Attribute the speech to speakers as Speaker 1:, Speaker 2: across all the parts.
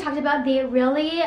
Speaker 1: talked about the really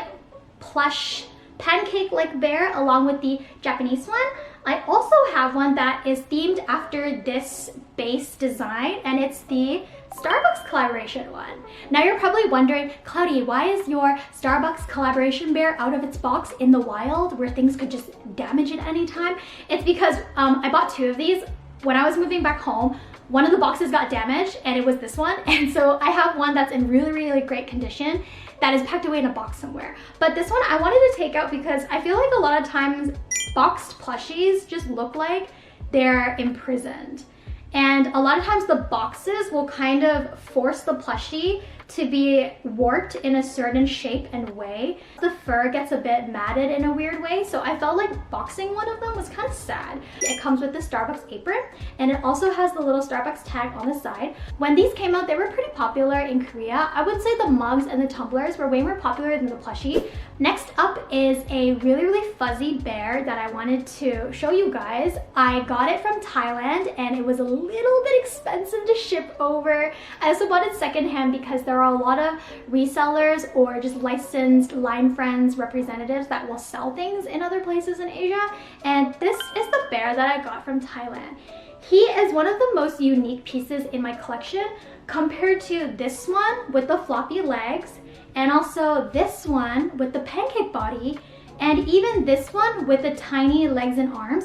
Speaker 1: plush pancake-like bear along with the Japanese one. I also have one that is themed after this base design, and it's the Starbucks collaboration one. Now you're probably wondering, Cloudy, why is your Starbucks collaboration bear out of its box in the wild where things could just damage it anytime? It's because I bought 2 of these. When I was moving back home, one of the boxes got damaged and it was this one. And so I have one that's in really great condition that is packed away in a box somewhere. But this one I wanted to take out because I feel like a lot of times boxed plushies just look like they're imprisoned. And a lot of times the boxes will kind of force the plushie to be warped in a certain shape and way. The fur gets a bit matted in a weird way, so I felt like boxing one of them was kind of sad. It comes with the Starbucks apron, and it also has the little Starbucks tag on the side. When these came out, they were pretty popular in Korea. I would say the mugs and the tumblers were way more popular than the plushie. Next up is a really fuzzy bear that I wanted to show you guys. I got it from Thailand, and it was a little bit expensive to ship over. I also bought it secondhand because there are a lot of resellers or just licensed line friends representatives that will sell things in other places in Asia, and this is the bear that I got from Thailand. He is one of the most unique pieces in my collection compared to this one with the floppy legs, and also this one with the pancake body, and even this one with the tiny legs and arms.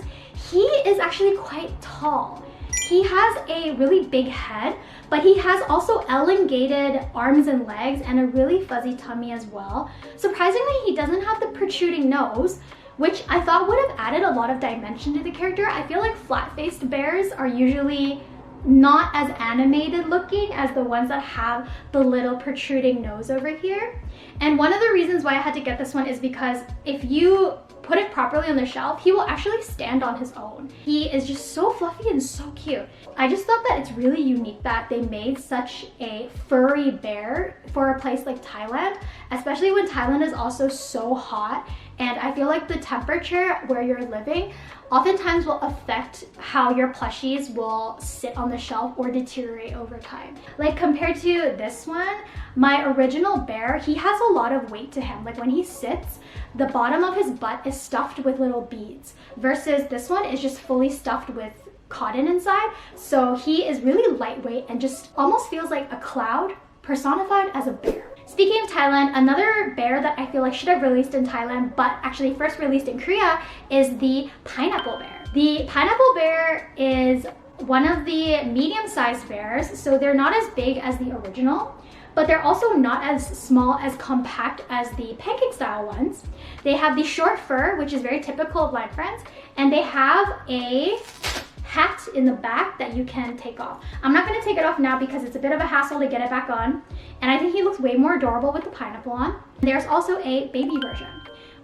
Speaker 1: He is actually quite tall. He has a really big head, but he has also elongated arms and legs and a really fuzzy tummy as well. Surprisingly, he doesn't have the protruding nose, which I thought would have added a lot of dimension to the character. I feel like flat-faced bears are usually not as animated looking as the ones that have the little protruding nose over here. And one of the reasons why I had to get this one is because if you put it properly on the shelf, he will actually stand on his own. He is just so fluffy and so cute. I just thought that it's really unique that they made such a furry bear for a place like Thailand, especially when Thailand is also so hot. And I feel like the temperature where you're living oftentimes will affect how your plushies will sit on the shelf or deteriorate over time. Like compared to this one, my original bear, he has a lot of weight to him. Like when he sits, the bottom of his butt is stuffed with little beads, versus this one is just fully stuffed with cotton inside. So he is really lightweight and just almost feels like a cloud personified as a bear. Speaking of Thailand, another bear that I feel like should have released in Thailand but actually first released in Korea is the pineapple bear. The pineapple bear is one of the medium-sized bears, so they're not as big as the original, but they're also not as small, as compact as the pancake style ones. They have the short fur, which is very typical of line friends, and they have a hat in the back that you can take off. I'm not going to take it off now because it's a bit of a hassle to get it back on, and I think he looks way more adorable with the pineapple on. There's also a baby version.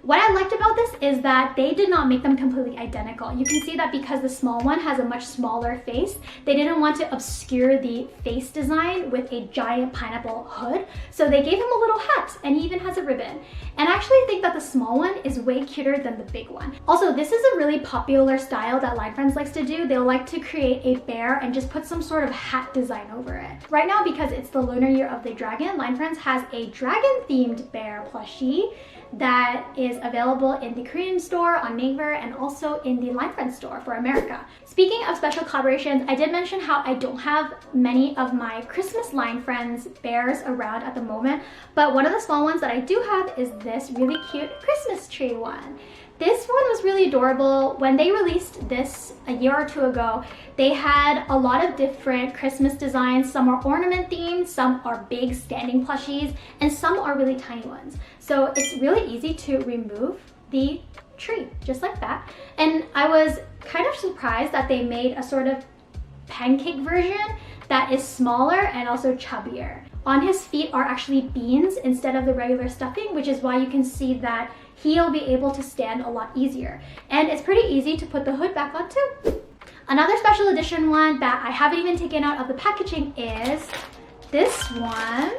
Speaker 1: What I liked about this is that they did not make them completely identical. You can see that because the small one has a much smaller face, they didn't want to obscure the face design with a giant pineapple hood, so they gave him a little hat, and he even has a ribbon. And I actually think that the small one is way cuter than the big one. Also, this is a really popular style that Line Friends likes to do. They'll like to create a bear and just put some sort of hat design over it. Right now, because it's the lunar year of the dragon, Line Friends has a dragon-themed bear plushie that is available in the Korean store on Naver and also in the Line Friends store for America. Speaking of special collaborations, I did mention how I don't have many of my Christmas Line Friends bears around at the moment, but one of the small ones that I do have is this really cute Christmas tree one. This one was really adorable. When they released this a year or two ago, they had a lot of different Christmas designs. Some are ornament themed, some are big standing plushies, and some are really tiny ones. So it's really easy to remove the tree, just like that. And I was kind of surprised that they made a sort of pancake version that is smaller and also chubbier. On his feet are actually beans instead of the regular stuffing, which is why you can see that he'll be able to stand a lot easier. And it's pretty easy to put the hood back on too. Another special edition one that I haven't even taken out of the packaging is this one.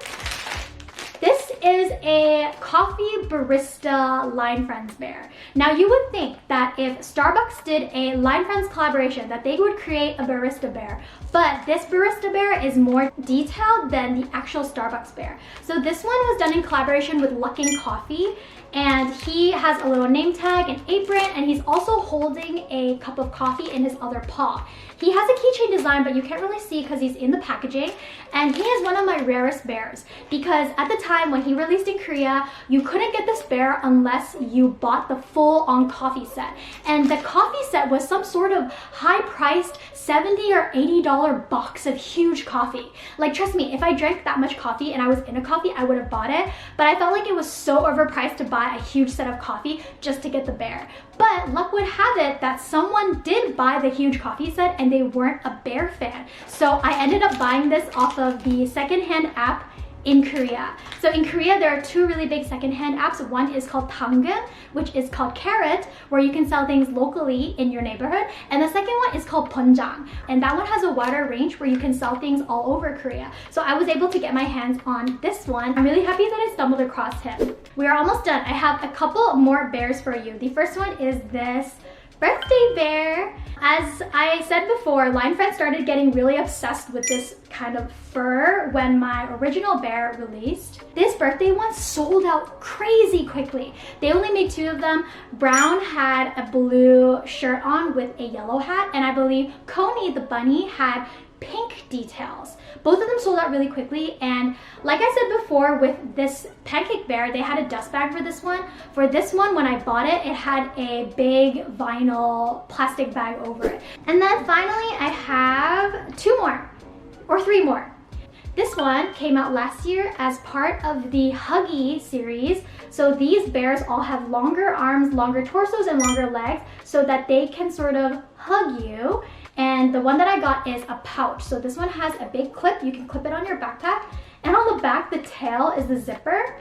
Speaker 1: This is a coffee barista Line Friends bear. Now you would think that if Starbucks did a Line Friends collaboration that they would create a barista bear, but this barista bear is more detailed than the actual Starbucks bear. So this one was done in collaboration with Luckin Coffee, and he has a little name tag, an apron, and he's also holding a cup of coffee in his other paw. He has a keychain design, but you can't really see because he's in the packaging, and he is one of my rarest bears because at the time when he released in Korea, you couldn't get this bear unless you bought the full-on coffee set, and the coffee set was some sort of high-priced $70 or $80 box of huge coffee. Like, trust me, if I drank that much coffee and I was in a coffee, I would have bought it, but I felt like it was so overpriced to buy a huge set of coffee just to get the bear. But luck would have it that someone did buy the huge coffee set and they weren't a bear fan. So I ended up buying this off of the secondhand app in Korea. So in Korea, there are two really big secondhand apps. One is called Tangun, which is called Carrot, where you can sell things locally in your neighborhood. And the second one is called Ponjang. And that one has a wider range where you can sell things all over Korea. So I was able to get my hands on this one. I'm really happy that I stumbled across him. We are almost done. I have a couple more bears for you. The first one is this birthday bear. As I said before, Line Friends started getting really obsessed with this kind of fur when my original bear released. This birthday one sold out crazy quickly. They only made two of them. Brown had a blue shirt on with a yellow hat, and I believe Coney the bunny had pink details. Both of them sold out really quickly, and like I said before, with this pancake bear, they had a dust bag for this one. For this one, when I bought it, it had a big vinyl plastic bag over it. And then finally, I have two more, or three more. This one came out last year as part of the Huggy series. So these bears all have longer arms, longer torsos, and longer legs so that they can sort of hug you. And the one that I got is a pouch. So this one has a big clip. You can clip it on your backpack. And on the back, the tail is the zipper.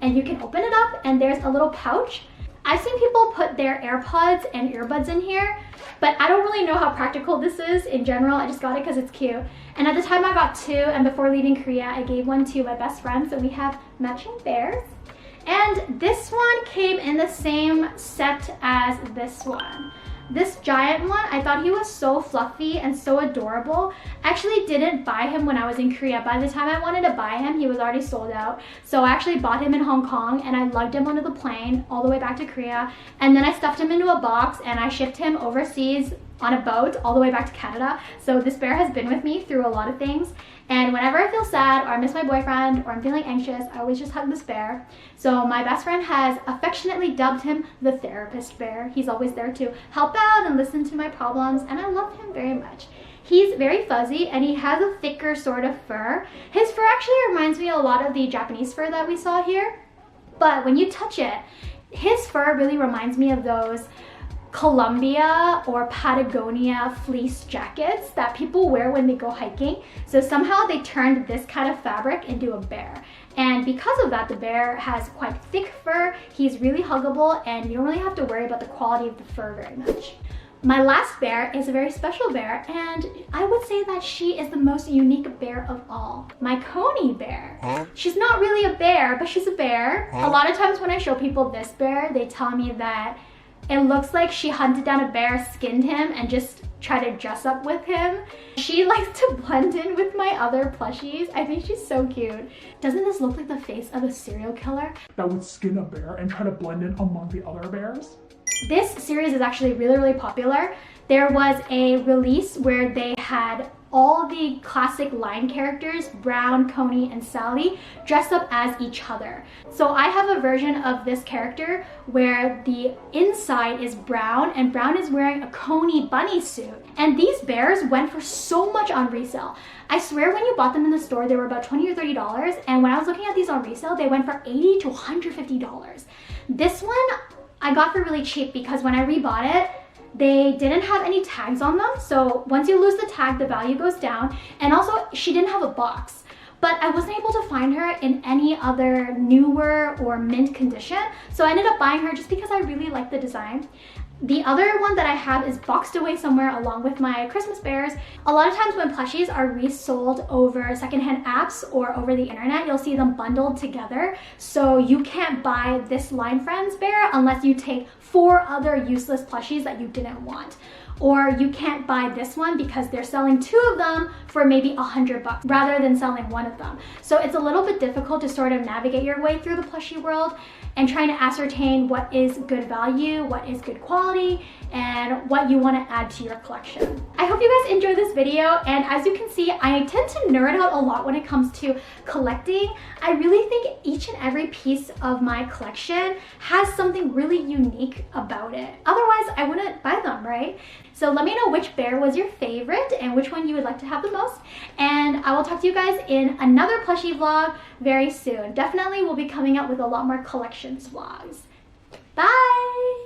Speaker 1: And you can open it up and there's a little pouch. I've seen people put their AirPods and earbuds in here, but I don't really know how practical this is in general. I just got it because it's cute. And at the time I got two, and before leaving Korea, I gave one to my best friend. So we have matching bears. And this one came in the same set as this one. This giant one, I thought he was so fluffy and so adorable. I actually didn't buy him when I was in Korea. By the time I wanted to buy him, he was already sold out. So I actually bought him in Hong Kong, and I lugged him onto the plane all the way back to Korea. And then I stuffed him into a box and I shipped him overseas on a boat all the way back to Canada. So this bear has been with me through a lot of things. And whenever I feel sad or I miss my boyfriend or I'm feeling anxious, I always just hug this bear. So my best friend has affectionately dubbed him the therapist bear. He's always there to help out and listen to my problems, and I love him very much. He's very fuzzy and he has a thicker sort of fur. His fur actually reminds me a lot of the Japanese fur that we saw here. But when you touch it, his fur really reminds me of those Colombia or Patagonia fleece jackets that people wear when they go hiking. So somehow they turned this kind of fabric into a bear. And because of that, the bear has quite thick fur. He's really huggable, and you don't really have to worry about the quality of the fur very much. My last bear is a very special bear, and I would say that she is the most unique bear of all. My Coney bear. She's not really a bear, but she's a bear. A lot of times when I show people this bear, they tell me that it looks like she hunted down a bear, skinned him, and just tried to dress up with him. She likes to blend in with my other plushies. I think she's so cute. Doesn't this look like the face of a serial killer
Speaker 2: that would skin a bear and try to blend in among the other bears?
Speaker 1: This series is actually really, really popular. There was a release where they had all the classic line characters, Brown, Coney, and Sally, dressed up as each other. So I have a version of this character where the inside is Brown, and Brown is wearing a Coney bunny suit. And these bears went for so much on resale. I swear when you bought them in the store, they were about $20 or $30, and when I was looking at these on resale, they went for $80 to $150. This one I got for really cheap because when I rebought it, they didn't have any tags on them. So once you lose the tag, the value goes down. And also, she didn't have a box. But I wasn't able to find her in any other newer or mint condition. So I ended up buying her just because I really liked the design. The other one that I have is boxed away somewhere along with my Christmas bears. A lot of times when plushies are resold over secondhand apps or over the internet, you'll see them bundled together. So you can't buy this Line Friends bear unless you take 4 other useless plushies that you didn't want. Or you can't buy this one because they're selling 2 of them for maybe $100 rather than selling 1 of them. So it's a little bit difficult to sort of navigate your way through the plushie world and trying to ascertain what is good value, what is good quality, and what you want to add to your collection. I hope you guys enjoyed this video, and as you can see, I tend to nerd out a lot when it comes to collecting. I really think each and every piece of my collection has something really unique about it. Otherwise, I wouldn't buy them, right? So let me know which bear was your favorite and which one you would like to have the most. And I will talk to you guys in another plushie vlog very soon. Definitely will be coming out with a lot more collections vlogs. Bye!